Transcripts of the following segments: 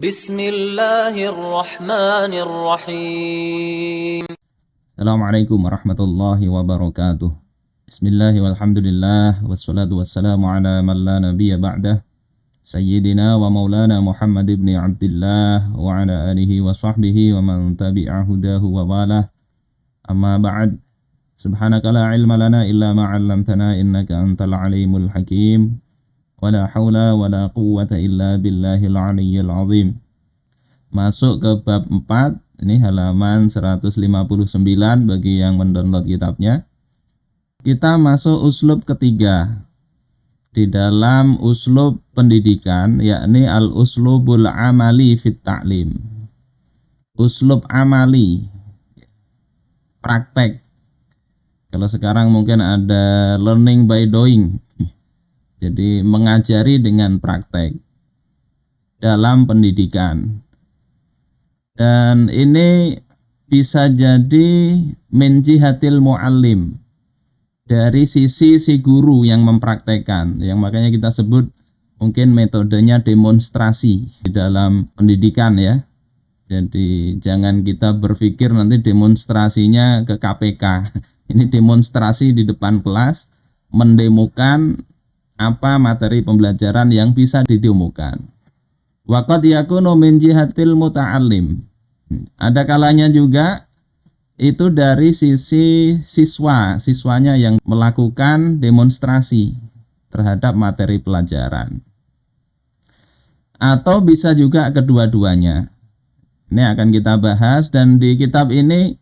Bismillahirrahmanirrahim. Assalamualaikum warahmatullahi wabarakatuh. Bismillahi walhamdulillah wassalatu wassalamu ala man la nabiyya ba'dah Sayyidina wa maulana Muhammad ibn Abdullah wa ala alihi wa sahbihi wa man tabi'a hudahu wa walah. Amma ba'd. Subhanaka la ilma lana illa ma 'allamtana innaka antal alimul hakim. Wala haula wala quwwata illa billahil aliyyil azim. Masuk ke bab 4, ini halaman 159 bagi yang mendownload kitabnya. Kita masuk uslub ketiga di dalam uslub pendidikan, yakni al-uslubul amali fit ta'lim. Uslub amali, praktek. Kalau sekarang mungkin ada learning by doing. Jadi mengajari dengan praktek dalam pendidikan. Dan ini bisa jadi min jihatil muallim, dari sisi si guru yang mempraktekkan, yang makanya kita sebut mungkin metodenya demonstrasi di dalam pendidikan ya. Jadi jangan kita berpikir nanti demonstrasinya ke KPK. Ini demonstrasi di depan kelas, mendemokan apa materi pembelajaran yang bisa didemukan. Waqad yakunu min jihatil muta'allim. Ada kalanya juga itu dari sisi siswanya yang melakukan demonstrasi terhadap materi pelajaran. Atau bisa juga kedua-duanya. Ini akan kita bahas, dan di kitab ini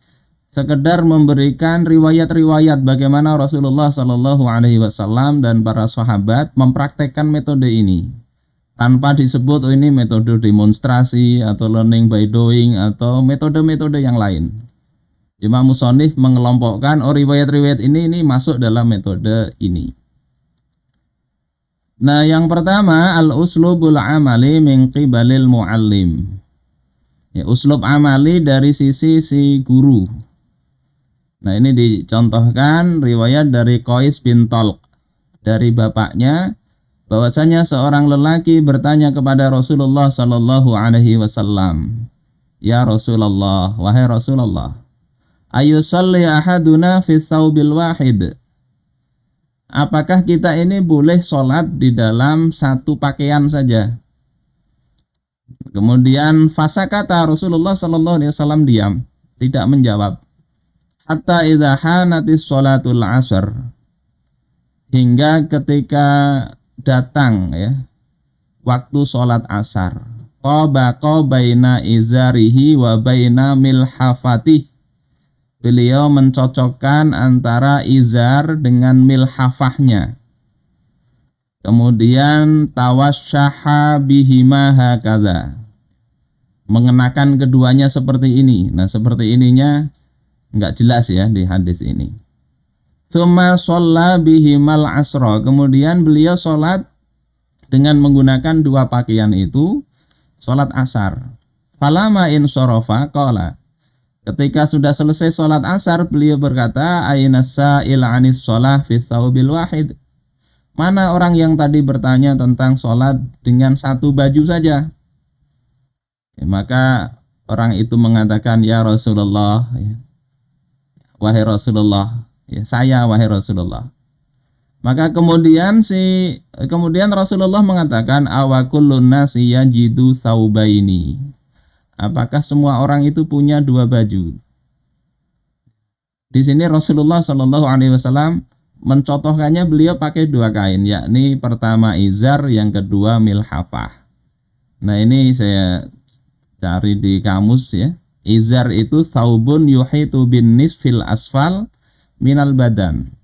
sekedar memberikan riwayat-riwayat bagaimana Rasulullah SAW dan para sahabat mempraktekkan metode ini, tanpa disebut ini metode demonstrasi atau learning by doing atau metode-metode yang lain. Imam Musonif mengelompokkan riwayat-riwayat ini masuk dalam metode ini. Nah, yang pertama al-uslubul amali min qibalil muallim. Ya, uslub amali dari sisi si guru. Nah, ini dicontohkan riwayat dari Qais bin Talq dari bapaknya, bahwasanya seorang lelaki bertanya kepada Rasulullah sallallahu alaihi wasallam, "Ya Rasulullah, wahai Rasulullah, ayusalli ahaduna fi thawbil wahid?" Apakah kita ini boleh sholat di dalam satu pakaian saja? Kemudian fasakata, Rasulullah sallallahu alaihi wasallam diam, tidak menjawab. Hatta idza hanatis sholatul asr, hingga ketika datang ya waktu sholat asar, qabaqa baina izarihi wa baina milhafatih, beliau mencocokkan antara izar dengan milhafahnya, kemudian tawasyaha bihima hakadha, mengenakan keduanya seperti ini. Nah, seperti ininya enggak jelas ya di hadis ini. Tsumma shalla bihimal asra, kemudian beliau sholat dengan menggunakan dua pakaian itu, sholat asar. Falama in sorofa qala, ketika sudah selesai sholat asar, beliau berkata, aina sa'il anis sholah fi thawbil wahid, mana orang yang tadi bertanya tentang sholat dengan satu baju saja? Ya, maka orang itu mengatakan, ya Rasulullah, ya, wahai Rasulullah, ya, saya wahai Rasulullah. Maka kemudian Rasulullah mengatakan, awakullun nasi yajidu thawbaini, apakah semua orang itu punya dua baju? Di sini Rasulullah Shallallahu Alaihi Wasallam mencontohkannya, beliau pakai dua kain, yakni pertama izar, yang kedua milhafah. Nah, ini saya cari di kamus ya. Izar itu thawbun yuhitu bin nisfil asfal minal badan,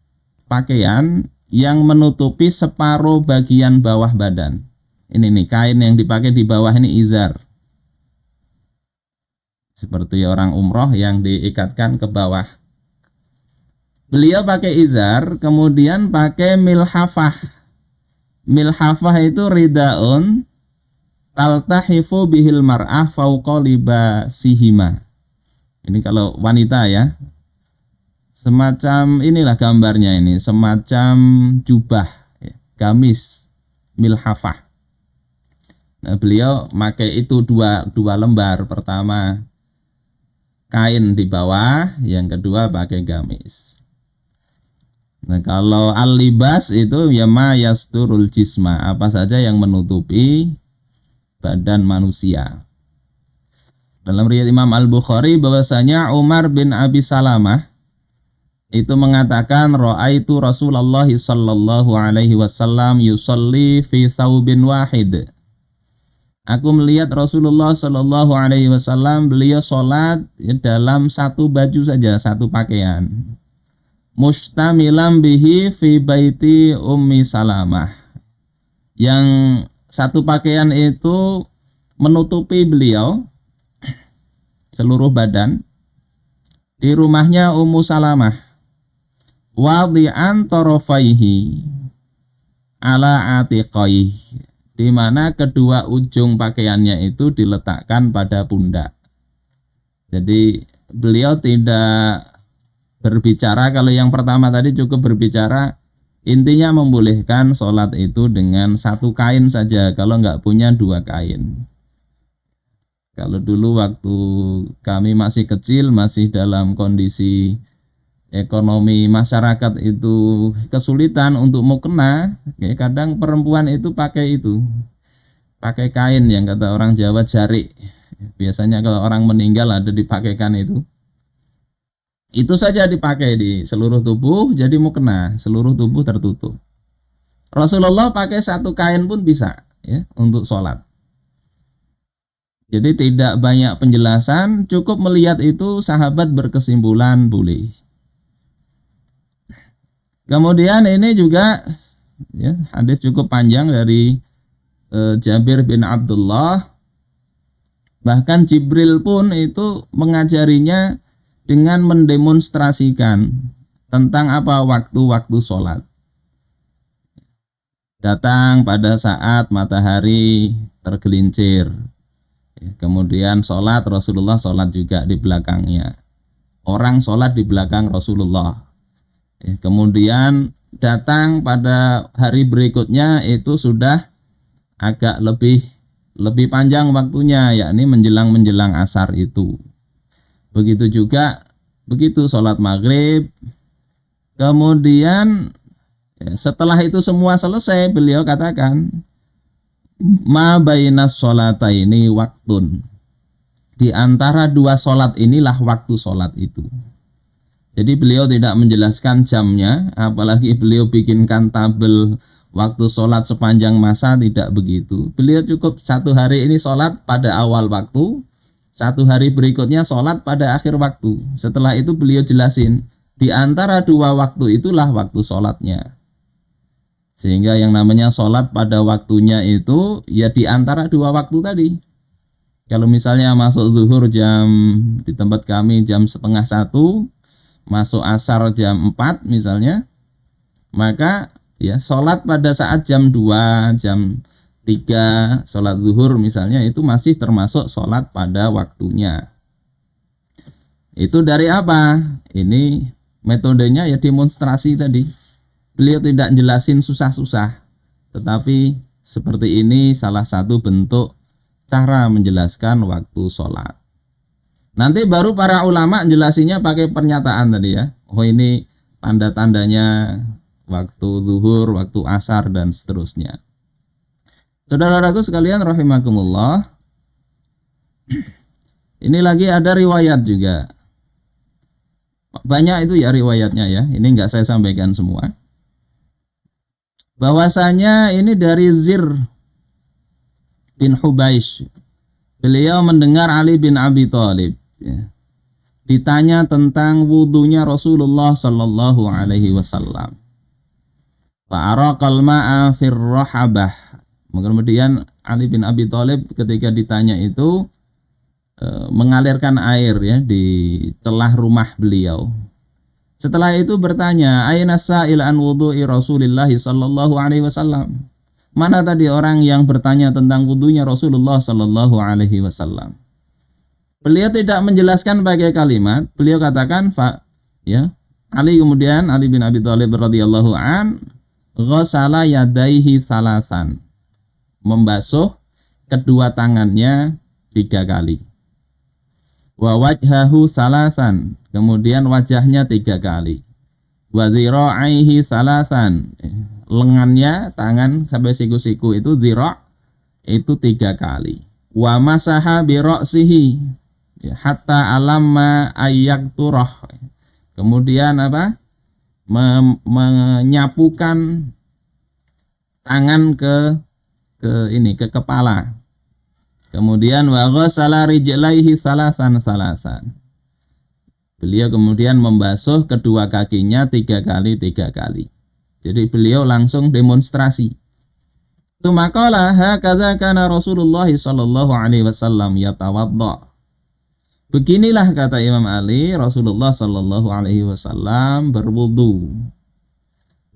pakaian yang menutupi separuh bagian bawah badan. Ini nih kain yang dipakai di bawah ini izar, seperti orang umroh yang diikatkan ke bawah. Beliau pakai izar, kemudian pakai milhafah. Milhafah itu ridaun taltahifu bihil mar'ah fauqa libasihima. Ini kalau wanita ya, semacam inilah gambarnya, ini semacam jubah ya, gamis milhafah. Nah, beliau pakai itu dua lembar. Pertama kain di bawah, yang kedua pakai gamis. Nah, kalau al-libas itu ya ma yasturul jisma, apa saja yang menutupi badan manusia. Dalam riwayat Imam Al-Bukhari bahwasanya Umar bin Abi Salamah itu mengatakan ra'aitu Rasulullah sallallahu alaihi wasallam yusalli fi thawbin wahid. Aku melihat Rasulullah sallallahu alaihi wasallam beliau salat dalam satu baju saja, satu pakaian. Mustamilam bihi fi baiti Ummi Salamah. Yang satu pakaian itu menutupi beliau seluruh badan di rumahnya Ummu Salamah. Wadi'an tarafaihi ala atiqaihi, di mana kedua ujung pakaiannya itu diletakkan pada pundak. Jadi beliau tidak berbicara, kalau yang pertama tadi cukup berbicara, intinya membolehkan sholat itu dengan satu kain saja kalau nggak punya dua kain. Kalau dulu waktu kami masih kecil, masih dalam kondisi ekonomi masyarakat itu kesulitan untuk mau kena, kadang perempuan itu pakai pakai kain yang kata orang Jawa jarik. Biasanya kalau orang meninggal ada dipakaikan itu saja dipakai di seluruh tubuh, jadi mau kena seluruh tubuh tertutup. Rasulullah pakai satu kain pun bisa ya untuk sholat. Jadi tidak banyak penjelasan, cukup melihat itu sahabat berkesimpulan boleh. Kemudian ini juga ya, hadis cukup panjang dari Jabir bin Abdullah. Bahkan Jibril pun itu mengajarinya dengan mendemonstrasikan tentang apa waktu-waktu sholat. Datang pada saat matahari tergelincir. Kemudian sholat, Rasulullah sholat juga di belakangnya. Orang sholat di belakang Rasulullah. Kemudian datang pada hari berikutnya itu sudah agak lebih panjang waktunya, yakni menjelang asar itu. Begitu juga begitu sholat maghrib. Kemudian setelah itu semua selesai, beliau katakan ma bainas sholataini waktun, di antara dua sholat inilah waktu sholat itu. Jadi beliau tidak menjelaskan jamnya, apalagi beliau bikinkan tabel waktu sholat sepanjang masa, tidak begitu. Beliau cukup satu hari ini sholat pada awal waktu, satu hari berikutnya sholat pada akhir waktu. Setelah itu beliau jelasin, di antara dua waktu itulah waktu sholatnya. Sehingga yang namanya sholat pada waktunya itu ya di antara dua waktu tadi. Kalau misalnya masuk zuhur di tempat kami jam 12:30, masuk asar jam 4 misalnya, maka ya sholat pada saat jam 2, jam 3, sholat zuhur misalnya, itu masih termasuk sholat pada waktunya. Itu dari apa? Ini metodenya ya demonstrasi tadi. Beliau tidak jelasin susah-susah, tetapi seperti ini salah satu bentuk cara menjelaskan waktu sholat. Nanti baru para ulama jelasinya pakai pernyataan tadi ya. Oh ini tanda-tandanya waktu zuhur, waktu asar, dan seterusnya. Saudara-saudaraku sekalian rahimakumullah. Ini lagi ada riwayat juga. Banyak itu ya riwayatnya ya. Ini enggak saya sampaikan semua. Bahwasanya ini dari Zir bin Hubaish. Beliau mendengar Ali bin Abi Thalib ya, ditanya tentang wudunya Rasulullah sallallahu alaihi wasallam. Fa'araqal ma'a fir rahabah. Kemudian Ali bin Abi Thalib ketika ditanya itu mengalirkan air ya di celah rumah beliau. Setelah itu bertanya, "Aina sa'il an wudu'i Rasulillah sallallahu alaihi wasallam?" Mana tadi orang yang bertanya tentang wudunya Rasulullah sallallahu alaihi wasallam? Beliau tidak menjelaskan pakai kalimat, beliau katakan ya, Ali bin Abi Thalib radhiyallahu an ghassala yadaihi salasan, membasuh kedua tangannya 3 kali. Wa wajhahu salasan, kemudian wajahnya 3 kali. Wa dhira'aihi salasan, lengannya, tangan sampai siku-siku itu dhira' itu 3 kali. Wa masaha bi ra'sihi, ya, hatta alamma ayyakturah. Kemudian apa? Menyapukan tangan ke ini, ke kepala. Kemudian wa ghassala rijlaihi salasan. Beliau kemudian membasuh kedua kakinya 3 kali. Jadi beliau langsung demonstrasi. Tsumaqala hakadza kana Rasulullah sallallahu alaihi wasallam yatawadda. Beginilah kata Imam Ali, Rasulullah sallallahu alaihi wasallam berwudu.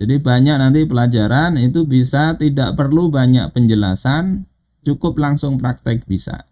Jadi banyak nanti pelajaran itu bisa tidak perlu banyak penjelasan, cukup langsung praktek bisa.